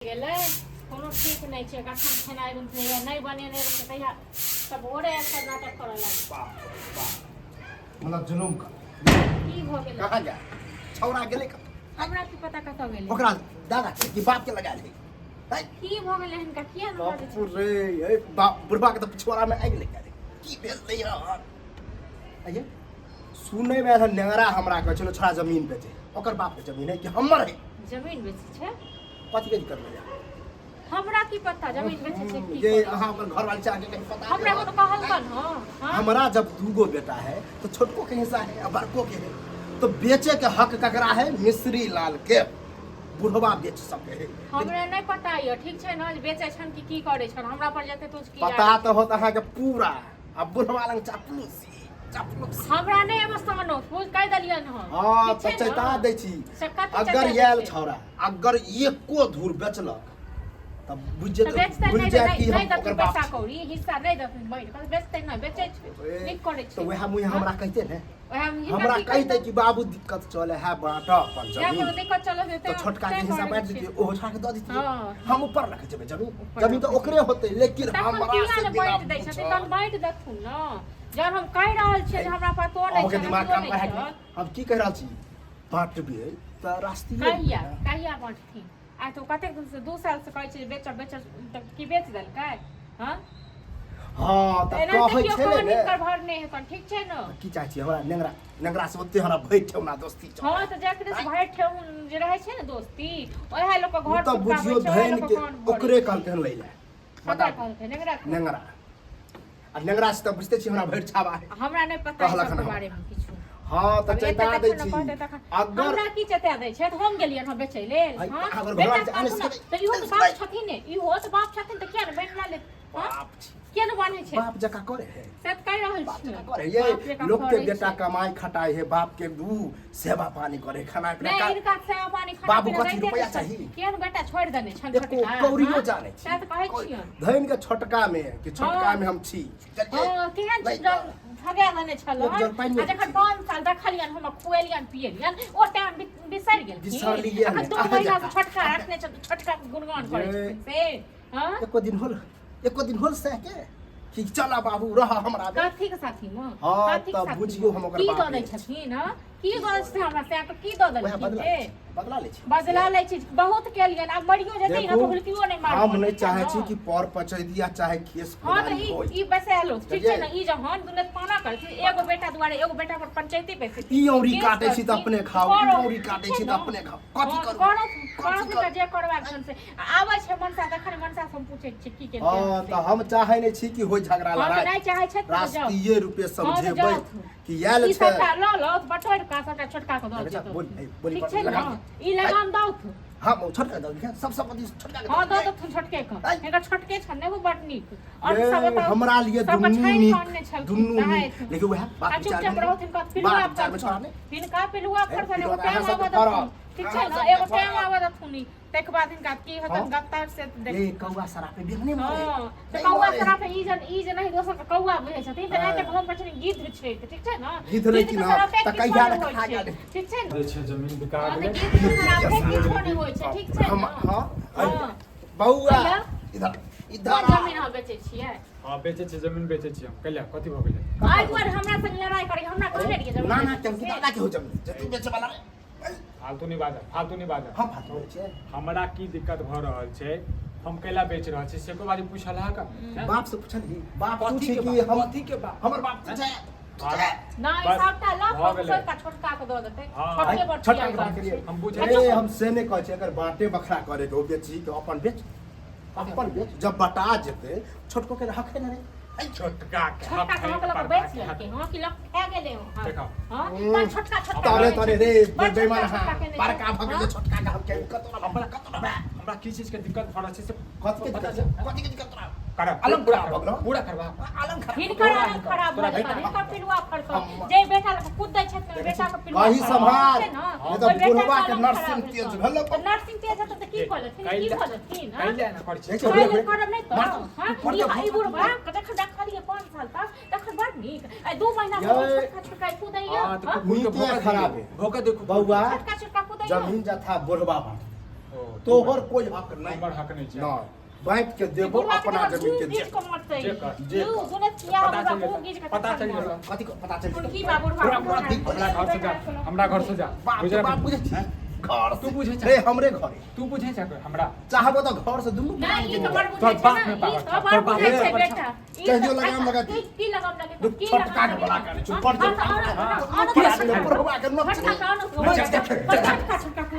गेलै कोनो ठीक नहीं छै कखन खेनाइ बनतै नहीं बनेने रहै तहिया सब ओरे एक नाटक करऽ लागै मतलब जुलूम का की भ गेलै कहाँ जा छौरा गेलै हमरा की पता कतऽ गेलै ओकरा दादा के बाप के लगा लै की भ गेलै हनका किया न बाजै छै रे ए बाप बुढ़बा के तो पिछवाड़ा में आगि लगा दे की भेल दै यार आइए सुनै में आयल नेंगरा हमरा कहै चलो छोरा जमीन बेचे ओकर बाप के जमीन है कि हमर है जमीन बेचै छै कथी के दिक्कत भेलै हमरा की पता जमीन बेचै छै की ये अहाँ अपन घर वाले चाह के कहीं पता हमरा को तो कहल हां हमारा जब दूगो बेटा है तो छोटको के हिस्सा है और बड़को के है तो बेचे के हक ककरा है मिस्री लाल के बुढ़वा बेच सके है हमरा नहीं पता ये ठीक छै न बेचै छन की करै छन हमरा पर जते तुझ की पता तो होता है कि पूरा अब बुढ़वा लंग चापलूसी हमरा नहीं अवस्था न फूल कह दलियन हां तो चेता दै छी अगर याल छौरा अगर एको धूर बेचलक तब बुझे तो बुझ जाए कि हम ओकर पैसा कौड़ी हिस्सा नहीं दथिन बैठ कर बेचते न बेचै छै नीक करै छै तो वह मुई हमरा कहते ने हमरा कहते कि बाबू दिक्कत चले है बाटा अपन जमीन दिक्कत चले देते तो छोटका के हिस्सा बांट दीजिए ओहो छा के द दीजिए हम ऊपर रख जेबे जमीन तो ओकरे होते लेकिन हमरा से बांट दै छथिन तन बांट दथुन न जब हम कह रहल छियै जे हमरा पतो नहीं छै दिमाग काम है हम की कह रहल छी बांटबे त रास्ते कहिया बांटथिन आ तो कते दिन से 2 साल से कहै छै बेच तक की बेच देलकै हां हां त कहै छै ने कर भर नहीं है ठीक छै न की चाहै छी हमरा नेंगरा से ओते हमरा भइ ठेउना दोस्ती छ हां त जकरे से भइ ठेउन जे रहै छै ने दोस्ती ओहे लोग के घर त बुझियो धैन के ओकरे कहलकै ले ले बता कहलकै नेंगरा आ नेंगरा से त बुझते छी हमरा भरि छाबा है हमरा नहीं पता है बारे में किछु हां त चेता दै छी अगर हमरा की चेता दै छै त हम गेलियन हम बेचै लेल हां अगर भगवान से आने से त इहो त बाप छथिन ने इहो त बाप छथिन त किया न बैठला ले बाप किया न बनै छै बाप जका करे है सत कह रहल छी करे ये लोग के बेटा कमाई खटाई है बाप के दू सेवा पानी करे खाना पीना नहीं इनका सेवा पानी खाना बाबू कथि रुपया चाहिए किया न बेटा छोड़ देने छन छोटका कौरियो जाने छी सत कहै छी धैन के छोटका में कि छोटका में हम छी हां केहन भगा देने छल आ जखन 5 साल देखलियन हम खुएलियन पिएलियन ओ टाइम बिसर गेल बिसर लियन 2 महीना से छोटका रखने छ छोटका गुणगान करे से हां एको दिन होल से के कि चला बाबू रह हमरा कथि के साथी म हां त बुझियो हम ओकर बात की ददै छथिन हां की ददै छै हमरा से तो की ददै छै बदला ले छी बहुत के लिए अब मरियो जतै न तो हुलकियो नहीं मार हम नहीं चाहे छी कि पर पचै दिया चाहे केस हां त ई बसेलो ठीक छै न ई जे हम दुने पाना कर छी एगो बेटा दुआरे एगो बेटा पर पंचायती पैसे ई औरी काटै छी त अपने खाओ ई औरी काटै छी त अपने खाओ कथि करू कोनो के जे करबा छन से आबै छै मनसा देखन मनसा से हम पूछै छी की के हां त हम चाहे नहीं छी कि होय झगड़ा लड़ाई नहीं चाहे छै त राष्ट्रीय रूपे समझेबै कि याल छै ई सबटा ल ल बटोर का सबटा छोटका के द दे बोल ठीक छै न ई लगाम दउ थु हां छोटका दउ के सब पति छोटका हां द दउ छोटके का एकर छोटके छन ने वो बट नीक और सब बताओ हमरा लिए दुन्नु लेकिन वह बात चुपचाप रहो तिनका पिलुआ पर तिनका पिलुआ पर से एगो टाइम आवा ठीक छै न एगो टाइम आवा दथुनी तक बाद इनका की होतन गत्तार से देख ए कौवा सरापे बेहने मारे हां त कौवा सरापे ई जे नहीं दोसर के कौवा बुझै छथिन त नाटे हम पर छथिन गीत छै ठीक छै न गीत रे कि ना त कहिया न खा गेल ठीक छै न छै जमीन बिका गेलै गीत सरापे किछो नहीं होय छै ठीक छै हम हां बौआ इधर जमीन हम बेचै छियै हां बेचै छी जमीन बेचै छी हम कैला कथि भ गेलै आइ दुआर हमरा संग लड़ाई करी हमरा कहले रहिए जमीन ना ना केम दादा के हो जमीन जे तू बेचे वाला रे फालतू नहीं बाजा हम फालतू छै हमरा की दिक्कत भ रहल छै हम कैला बेच रहल छी से को बारी पूछल है का बाप से पूछली बाप पूछे कि हम कथि के बाप हमर बाप पूछे नहीं सबटा लग छोटका छोटका के द देते छोटके बड़ छोटका के हम बुझे हम से ने कहै छै अगर बाटे बखरा करे के ओ बेची के अपन बेच जब बटा जेते छोटको के हक है ना छोटका के लोग बेच लेके हां कि लोग खा गेले हो देखो हां छोटका तरे रे बेईमान बड़का भगे छोटका के हम के हमरा की चीज के दिक्कत भ रहल छै से कथि के दिक्कत कर अलम पूरा करबा अलम खराब भ गेल इनका पिलुआ फरतो जे बेटा कूद दै छै बेटा के पिलुआ कहि संभाल नहीं तो बुढ़वा के नर्सिंग तेज भेलो नर्सिंग तेज त की कहलथिन कैला ना कर छै करब नहीं तो हां ई बुढ़वा देख खाली 5 साल तक देख बड़ नीक 2 महीना छोटका कूदैया नीति खराब है भोके देखो बौआ छोटका कूदैया जमीन जथा बुढ़वा बांट तोहर कोई हक नहीं हमर हक नहीं छै ना बैंक के देबो अपना जमीन के गीज को मत जे जे गुने किया पता होगा चल वो गीज का पता चल गेल कथी को पता चल उनकी बाबू हमरा घर से जा हमरा घर से जा बाप बुझे छी घर तू बुझे रे हमरे घर तू बुझे छै हमरा चाहबो तो घर से दुनू नहीं ये तो बड़ तोर बुझे बाप छै में ना पावर ई तो बड़ बुझे छै बेटा कहियो लगाम लगा दी की लगाम लगे दू की फटका के बला करे चुप पड़ जा लगाम फटका के न फटका